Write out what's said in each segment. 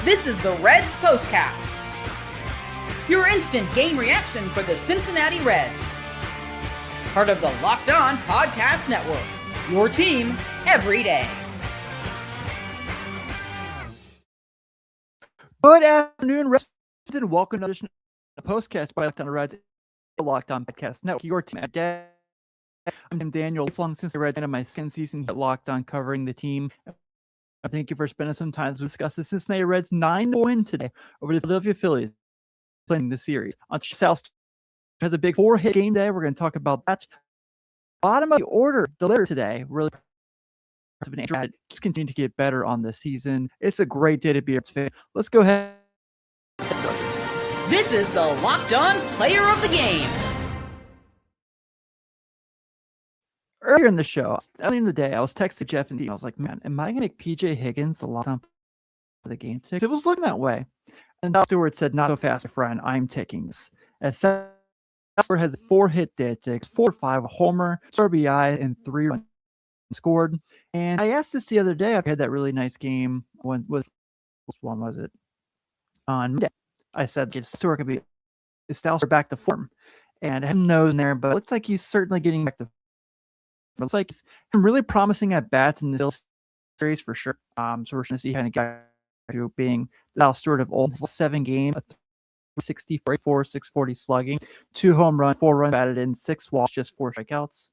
This is the Reds POSTCAST, your instant game reaction for the Cincinnati Reds. Part of the Locked On Podcast Network, your team every day. Good afternoon, Reds, and welcome to another edition of the POSTCAST by Locked On Reds, the Locked On Podcast Network, your team every day. I'm Daniel, lifelong Cincinnati Reds, and in my second season at Locked On covering the team. Thank you for spending some time to discuss the Cincinnati Reds' 9-0 win today over the Philadelphia Phillies, playing the series. On Sal Stewart has a big 4-hit game day. We're going to talk about that. Bottom of the order delivered today. Really, Andrew Abbott just continue to get better on this season. It's a great day to be a fan. Let's go ahead. This is the Locked On Player of the Game. Earlier in the show, earlier in the day, I was texting Jeff and I was like, man, am I going to make PJ Higgins the lock on for the game today? It was looking that way. And Sal Stewart said, not so fast, my friend. I'm taking this. As Sal Stewart has a 4-hit day, 4-5, a homer, 2 RBI, and 3 runs scored. And I asked this the other day. I had that really nice game. Which one was it? On Monday. I said, Stewart could be Sal Stewart back to form. And I had him nose in there, but it looks like he's certainly getting back to. Looks like he's really promising at bats in this series for sure. So we're going to see kind of guy to being Sal Stewart of old. 7 games, 64, 640 slugging, 2 home runs, 4 runs batted in, 6 walks, just 4 strikeouts.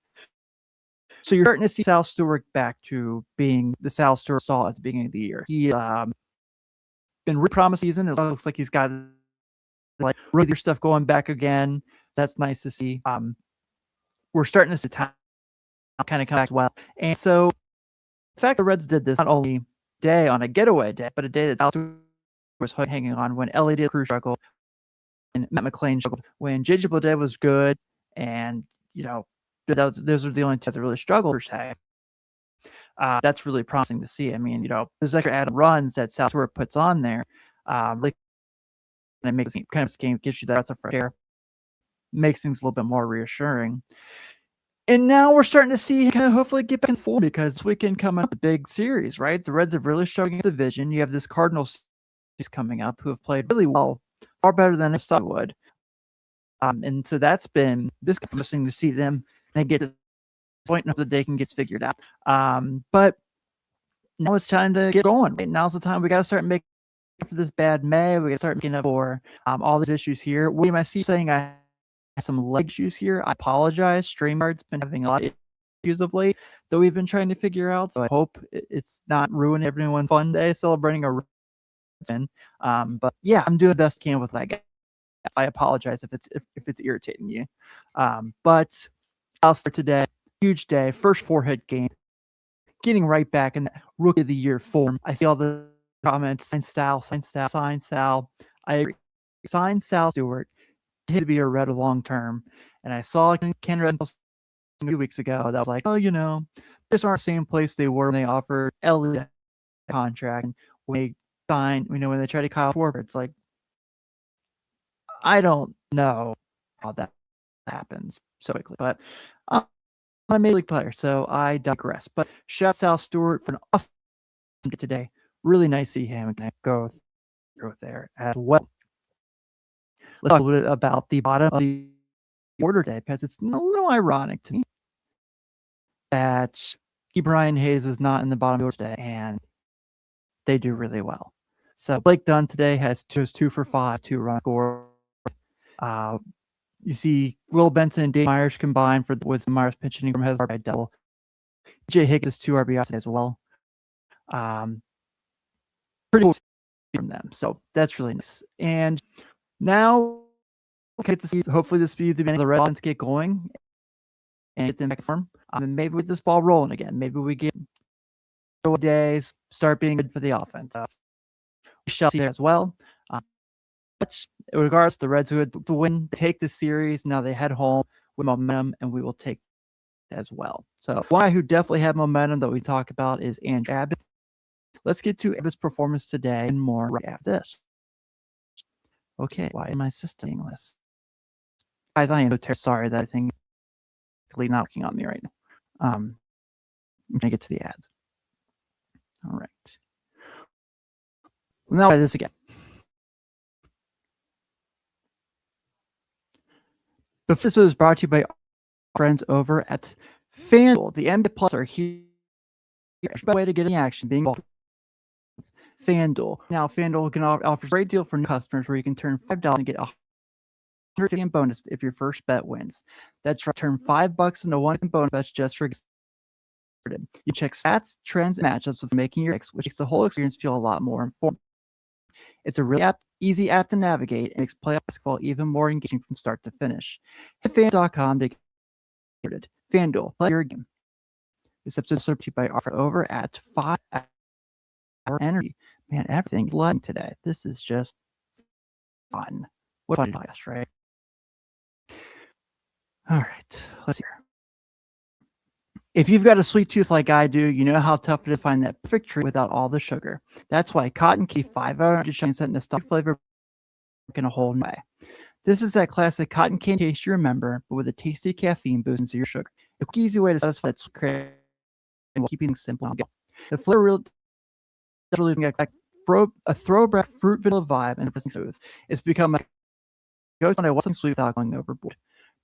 So you're starting to see Sal Stewart back to being the Sal Stewart saw at the beginning of the year. He been really promising season. It looks like he's got like really stuff going back again. That's nice to see. We're starting to see time kind of come back well. And so the fact the Reds did this not only day on a getaway day, but a day that Sal Stewart was hanging on when Elly did Cruz struggle and Matt McLain struggled, when JJ Bleday was good, and those are the only two that really struggled per se. That's really promising to see. I mean, there's like add runs that Sal Stewart puts on there. Like, and it makes kind of game gives you that of fresh air, makes things a little bit more reassuring. And now we're starting to see kind of hopefully get back in form because this weekend coming up, the big series, right? The Reds are really struggling in the division. You have this Cardinals series coming up who have played really well, far better than I thought they would. And so that's been this promising to see them and get to the point that they can get figured out. But now it's time to get going. Right? Now's the time we got to start making up for this bad May. We got to start making up for all these issues here. William, I see saying I some leg issues here. I apologize. StreamYard's been having a lot of issues of late that we've been trying to figure out. So I hope it's not ruining everyone's fun day celebrating a win. But yeah, I'm doing the best I can with that guy. I apologize if it's irritating you. But I'll start today. Huge day. First 4-hit game. Getting right back in that rookie of the year form. I see all the comments. Sign Sal. I agree. Sign Sal Stewart. To be a Red long term, and I saw Ken Red a few weeks ago that was like, just aren't the same place they were when they offered Elly a contract. And when they signed, when they tried to Kyle Schwarber, it's like, I don't know how that happens so quickly, but I'm a major league player, so I digress. But shout out Sal Stewart for an awesome get today. Really nice to see him and go through there as well. Let's talk a little bit about the bottom of the order day, because it's a little ironic to me that Brian Hayes is not in the bottom of the order today, and they do really well. So Blake Dunn today has 2 for 5, 2-run score. You see Will Benson and Dave Myers combined with Myers pitching from has a double. PJ Higgins 2 RBIs as well. Pretty cool from them. So that's really nice. And now, okay, to see. Hopefully, this will be the beginning of the Reds get going and get them back in form. And maybe with this ball rolling again, maybe we get days start being good for the offense. We shall see there as well. But in regards to the Reds who had to win, take the series. Now they head home with momentum, and we will take that as well. So one guy who definitely had momentum that we talk about is Andrew Abbott. Let's get to Abbott's performance today and more right after this. Okay, why am I system being this? Guys, I am so sorry that I think not working on me right now. I'm going to get to the ads. All right. Now try this again. But this was brought to you by our friends over at FanDuel. The NBA Plus are here. It's a way to get any action being involved with FanDuel. Now, FanDuel can offer a great deal for new customers where you can turn $5 and get $150 in bonus if your first bet wins. That's right. Turn $5 into one bonus bets just for started. You check stats, trends, and matchups with making your picks, which makes the whole experience feel a lot more informed. It's a really easy app to navigate and makes playoff basketball even more engaging from start to finish. Hit FanDuel.com to get started. FanDuel, play your game. This episode is served to you by offer over at 5 Hour Energy. Man, everything's lighting today. This is just fun. What fun podcast, right? All right, let's hear. If you've got a sweet tooth like I do, you know how tough it is to find that perfect treat without all the sugar. That's why Cotton Candy 5 Hour Energy shines that nostalgic flavor in a whole new way. This is that classic cotton candy taste you remember, but with a tasty caffeine boost into your sugar. A quick, easy way to satisfy that craving while keeping things simple. The flavor really like a throwback fruit vanilla vibe and it's smooth. It's become a go-to when I want something sweet without going overboard.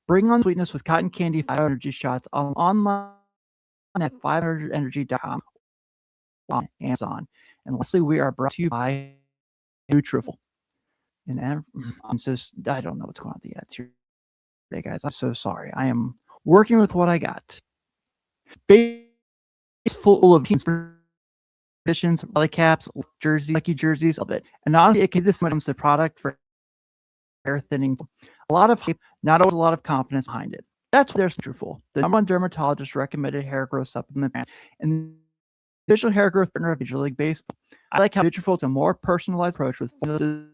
Bring on sweetness with Cotton Candy 5 Hour Energy shots online at 500energy.com on Amazon. And lastly, we are brought to you by Nutrafol. And I don't know what's going on with the ads here today, guys. I'm so sorry. I am working with what I got. Base full of teams, editions, rally caps, jerseys, lucky jerseys, all of it. And honestly, it can this comes to product for hair thinning. A lot of hype, not always a lot of confidence behind it. That's why there's Nutrafol, the number one dermatologist recommended hair growth supplement brand, and the official hair growth partner of Major League Baseball. I like how Nutrafol is a more personalized approach with different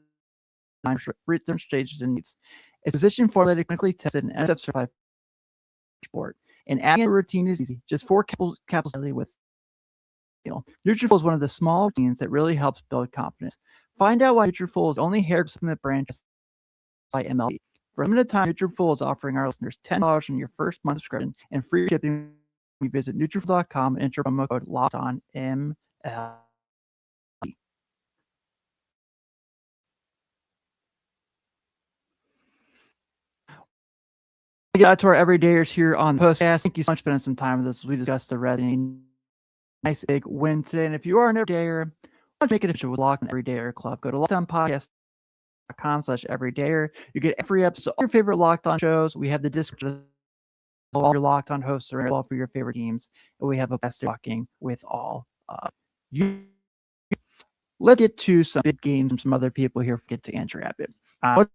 stages and needs. It's physician formulated, clinically tested, and NSF certified sport. And adding a routine is easy. Just 4 capsules daily with Nutrafol is one of the small routines that really helps build confidence. Find out why Nutrafol is only hair supplement brand by MLB. For a limited time, Nutrafol is offering our listeners $10 on your first month subscription and free shipping. You visit Nutrafol.com and enter promo code LOCKEDONMLB. We got to our everydayers here on the podcast. Thank you so much for spending some time with us as we discussed the Reds. Nice big win today. And if you are an everydayer, want to make it official with Locked On Everydayer Club, go to LockedOnPodcast.com/everydayer. You get every episode of all your favorite Locked On shows. We have the Discord, all your Locked On hosts are all for your favorite teams. And we have a best talking with all you. Let's get to some big games from some other people here. Get to Andrew Abbott. What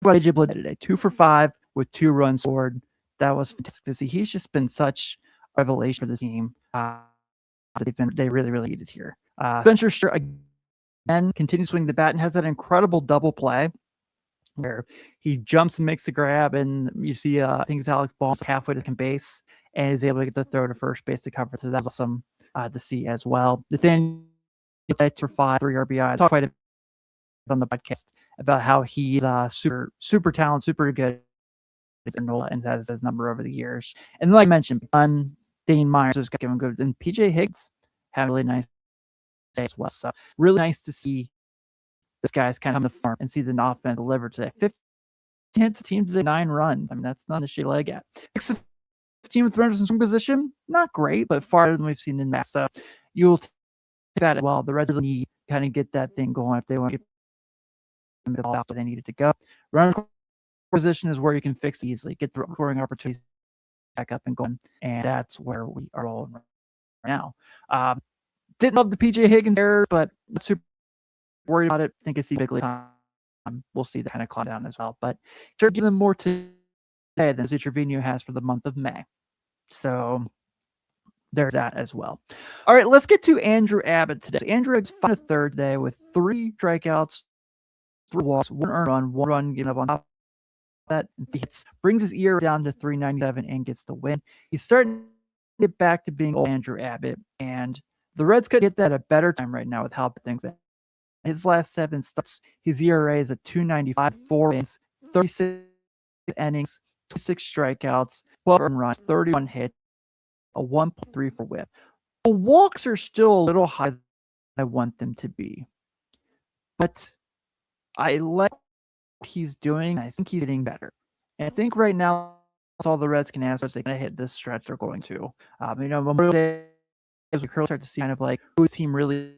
about AJ Blade today? 2 for 5 with 2 runs scored. That was fantastic to see. He's just been such a revelation for this team. They really, really needed here. Spencer Steer again continues swinging the bat and has that incredible double play where he jumps and makes the grab, and you see I think it's Alex Ball halfway to second base and is able to get the throw to first base to cover. So that's awesome to see as well. Nathaniel for 5, 3 RBI. I talked quite a bit on the podcast about how he's super talented, super good, and has his number over the years. And like I mentioned, Dane Myers has got given good, and PJ Higgins had a really nice day as well. So really nice to see this guy's kind of on the farm and see the offense deliver today. 15 hits, team today, 9 runs. I mean, that's not a shitty leg at. 6 of 15 with runners in some position, not great, but farther than we've seen in that. So you'll take that as well. The Reds really need to kind of get that thing going if they want to get the ball out where they need it to go. Runner position is where you can fix easily, get the scoring opportunities back up and going, and that's where we are all right now. Didn't love the PJ Higgins there, but not super worried about it. I think it's big league time. We'll see that kind of climb down as well, but start giving them more today than Trevino has for the month of May. So there's that as well. All right, let's get to Andrew Abbott today. Andrew Abbott's 5 1/3 today with 3 strikeouts, 3 walks, 1 earned run, 1 run given up on top of that. Hits, brings his ERA down to 3.97 and gets the win. He's starting to get back to being old Andrew Abbott, and the Reds could get that a better time right now with how things are. His last 7 starts, his ERA is at 2.95, 4 wins, 36 innings, 26 strikeouts, 12 earned runs, 31 hits, a 1.34 whip. The walks are still a little higher than I want them to be. But I like what he's doing. I think he's getting better. And I think right now, that's all the Reds can ask is they're going to hit this stretch. They're going to. Memorial Day, as we start to see kind of like whose team really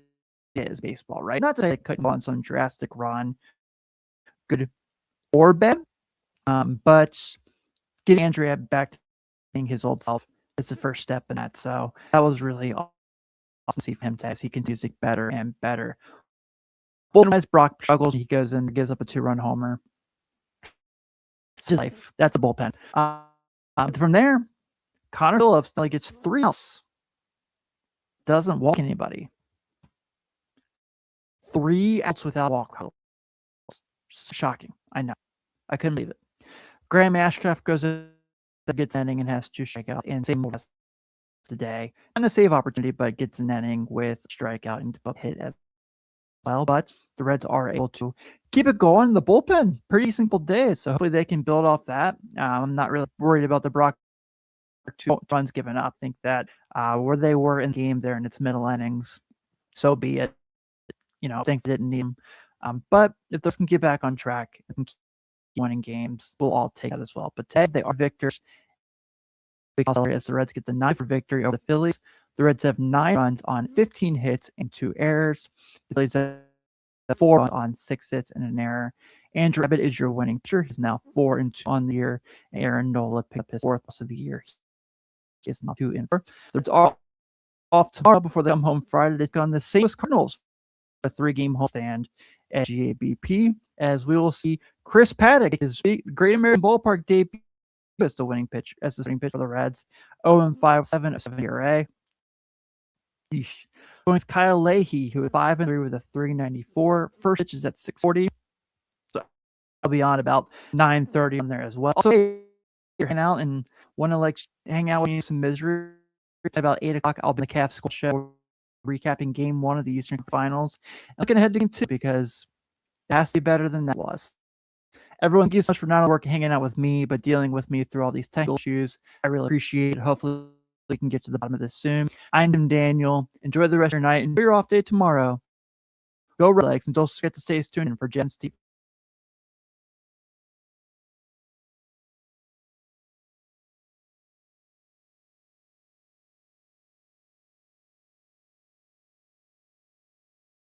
is baseball, right? Not that they couldn't go on some drastic run, good or bad, but getting Andrew Abbott back to being his old self is the first step in that. So that was really awesome to see him as he continues to get better and better. Bullpen-wise, Brock struggles. He goes in and gives up a 2-run homer. It's his life. That's a bullpen. From there, Connor Phillips gets 3 outs. Doesn't walk anybody. 3 outs without walk. Shocking. I know. I couldn't believe it. Graham Ashcraft goes in, gets an inning and has 2 strikeouts and same more today. And a save opportunity, but gets an inning with strikeout and hit as well. But the Reds are able to keep it going. The bullpen, pretty simple day. So hopefully they can build off that. I'm not really worried about the Brock 2 runs given up. I think that where they were in the game there in its middle innings, so be it. I think they didn't need them. But if this can get back on track and keep winning games, we'll all take that as well. But today they are victors because as the Reds get the 9th victory over the Phillies. The Reds have 9 runs on 15 hits and 2 errors. The Phillies have 4 on 6 hits and an error. Andrew Abbott is your winning pitcher. He's now 4-2 on the year. Aaron Nola picked up his 4th loss of the year. He is now 2-4. The Reds are off tomorrow before they come home Friday to take on the St. Louis Cardinals for a 3-game homestand at GABP, as we will see Chris Paddock, his Great American Ballpark debut as the winning pitch for the Reds. 0-5, 7 ERA. Going with Kyle Leahy, who is 5-3 with a 3.94. First pitch is at 6:40. So I'll be on about 9:30 on there as well. So if you're hanging out and want to hang out with you some misery, at about 8 o'clock, I'll be in the Cavs School Show recapping Game 1 of the Eastern Finals. I'm looking ahead to Game 2 because it has to be better than that was. Everyone, thank you so much for not only hanging out with me, but dealing with me through all these technical issues. I really appreciate it. Hopefully, we can get to the bottom of this soon. I'm Daniel. Enjoy the rest of your night. Enjoy your off day tomorrow. Go Red Legs, and don't forget to stay tuned in for Jen Steve.